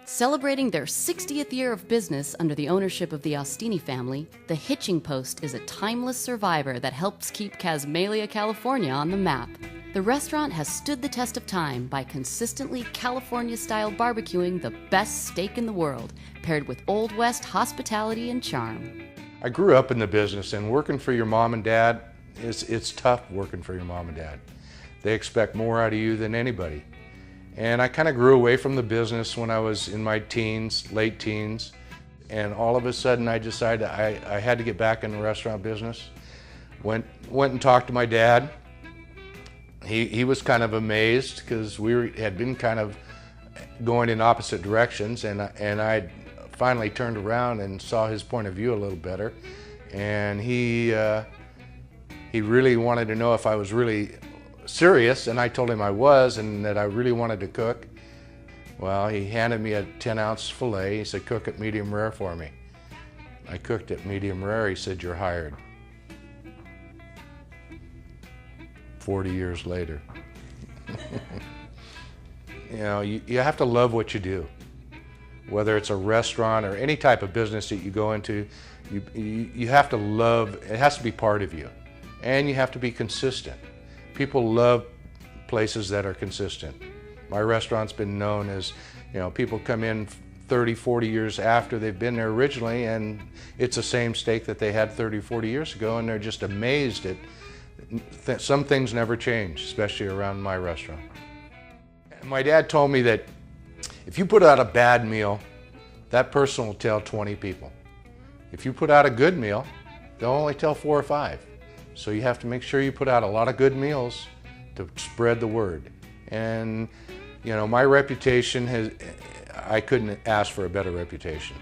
Celebrating their 60th year of business under the ownership of the Ostini family, the Hitching Post is a timeless survivor that helps keep Casmalia, California on the map. The restaurant has stood the test of time by consistently California-style barbecuing the best steak in the world, paired with Old West hospitality and charm. I grew up in the business, and working for your mom and dad, it's tough working for your mom and dad. They expect more out of you than anybody. And I kind of grew away from the business when I was in my teens, late teens, and all of a sudden I decided I had to get back in the restaurant business. Went and talked to my dad. He was kind of amazed because we had been kind of going in opposite directions, and I finally turned around and saw his point of view a little better. And he really wanted to know if I was really serious, and I told him I was, and that I really wanted to cook. Well, he handed me a 10-ounce filet. He said, "Cook it medium rare for me." I cooked it medium rare. He said, "You're hired." 40 years later. You know, you have to love what you do. Whether it's a restaurant or any type of business that you go into, you have to love, it has to be part of you. And you have to be consistent. People love places that are consistent. My restaurant's been known as, you know, people come in 30, 40 years after they've been there originally, and it's the same steak that they had 30, 40 years ago, and they're just amazed at some things never change, especially around my restaurant. My dad told me that if you put out a bad meal, that person will tell 20 people. If you put out a good meal, they'll only tell 4 or 5. So you have to make sure you put out a lot of good meals to spread the word. And, you know, my reputation I couldn't ask for a better reputation.